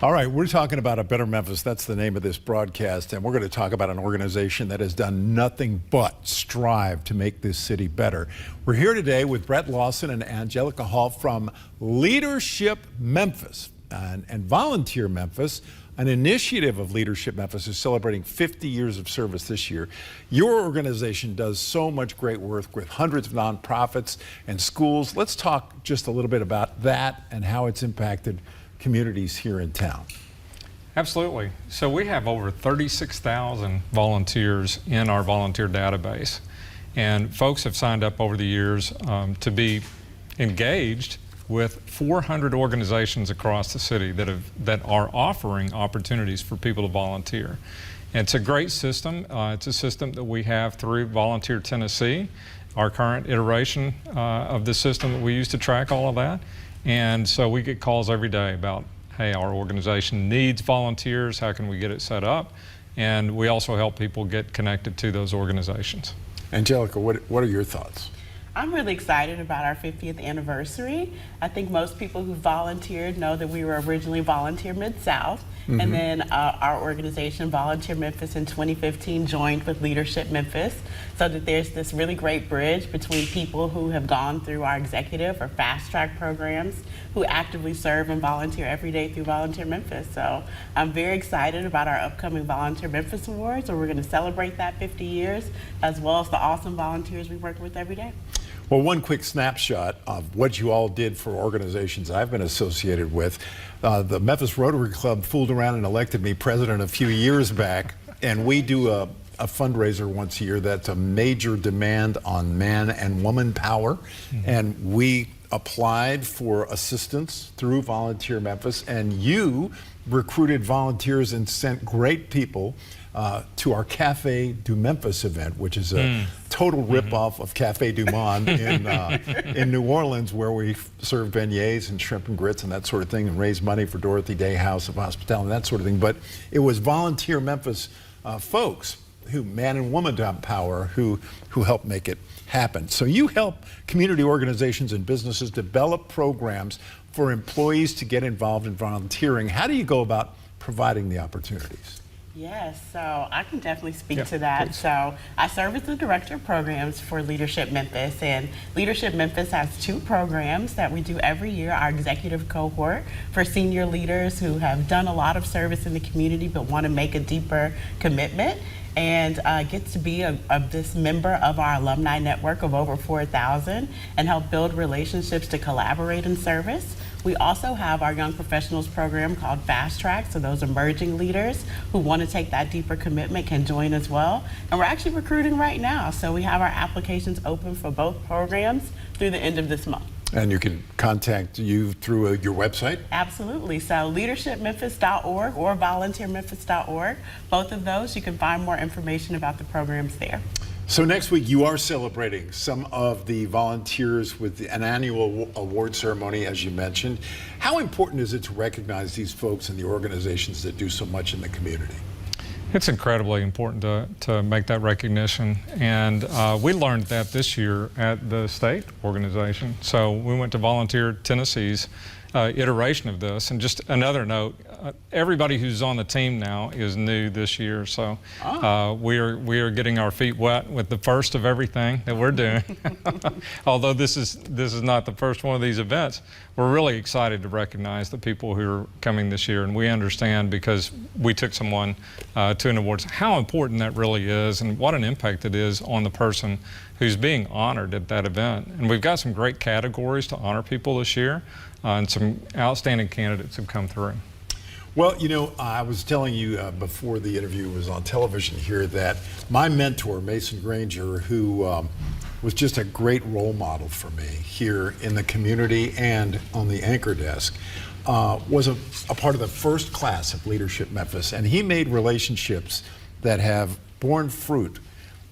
All right, we're talking about a Better Memphis. That's the name of this broadcast. And we're going to talk about an organization that has done nothing but strive to make this city better. We're here today with Brett Lawson and Anjelica Hall from Leadership Memphis and Volunteer Memphis. An initiative of Leadership Memphis is celebrating 50 years of service this year. Your organization does so much great work with hundreds of nonprofits and schools. Let's talk just a little bit about that and how it's impacted communities here in town. Absolutely. So we have over 36,000 volunteers in our volunteer database. And folks have signed up over the years to be engaged with 400 organizations across the city that are offering opportunities for people to volunteer. And it's a great system. It's a system that we have through Volunteer Tennessee, our current iteration of the system that we use to track all of that. And so we get calls every day about, hey, our organization needs volunteers, how can we get it set up? And we also help people get connected to those organizations. Anjelica, what are your thoughts? I'm really excited about our 50th anniversary. I think most people who volunteered know that we were originally Volunteer Mid-South, and then our organization, Volunteer Memphis, in 2015 joined with Leadership Memphis, so that there's this really great bridge between people who have gone through our executive or fast track programs, who actively serve and volunteer every day through Volunteer Memphis. So I'm very excited about our upcoming Volunteer Memphis Awards, where we're going to celebrate that 50 years, as well as the awesome volunteers we work with every day. Well, one quick snapshot of what you all did for organizations I've been associated with. The Memphis Rotary Club fooled around and elected me president a few years back, and we do a fundraiser once a year that's a major demand on man and woman power, and we applied for assistance through Volunteer Memphis, and you recruited volunteers and sent great people to our Cafe du Memphis event, which is a total ripoff of Cafe du Monde in New Orleans, where we serve beignets and shrimp and grits and that sort of thing, and raise money for Dorothy Day House of Hospitality and that sort of thing. But it was Volunteer Memphis folks, who man and woman power, who help make it happen. So you help community organizations and businesses develop programs for employees to get involved in volunteering. How do you go about providing the opportunities? Yes, so I can definitely speak to that. Please. So I serve as the director of programs for Leadership Memphis, and Leadership Memphis has two programs that we do every year. Our executive cohort for senior leaders who have done a lot of service in the community but want to make a deeper commitment, and gets to be this member of our alumni network of over 4,000 and help build relationships to collaborate in service. We also have our Young Professionals program called Fast Track, so those emerging leaders who want to take that deeper commitment can join as well. And we're actually recruiting right now, so we have our applications open for both programs through the end of this month. And you can contact you through your website? Absolutely. So leadershipmemphis.org or volunteermemphis.org. Both of those, you can find more information about the programs there. So next week you are celebrating some of the volunteers with an annual award ceremony, as you mentioned. How important is it to recognize these folks and the organizations that do so much in the community? It's incredibly important to make that recognition, and we learned that this year at the state organization. So we went to Volunteer Tennessee's iteration of this, and just another note, everybody who's on the team now is new this year, so we are getting our feet wet with the first of everything that we're doing. Although this is not the first one of these events, we're really excited to recognize the people who are coming this year, and we understand, because we took someone to an awards, how important that really is and what an impact it is on the person who's being honored at that event. And we've got some great categories to honor people this year, and some outstanding candidates have come through. Well, you know, I was telling you before the interview was on television here that my mentor, Mason Granger, who was just a great role model for me here in the community and on the anchor desk, was a part of the first class of Leadership Memphis, and he made relationships that have borne fruit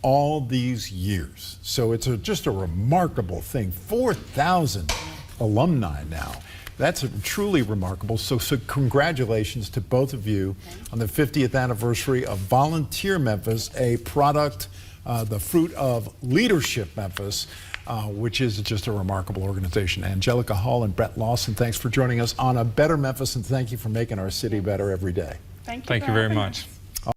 all these years. So it's just a remarkable thing. 4,000 alumni now. That's truly remarkable. So congratulations to both of you on the 50th anniversary of Volunteer Memphis, a product, the fruit of Leadership Memphis. which is just a remarkable organization. Anjelica Hall and Brett Lawson, thanks for joining us on A Better Memphis, and thank you for making our city better every day. Thank you Thank for you very having much. us.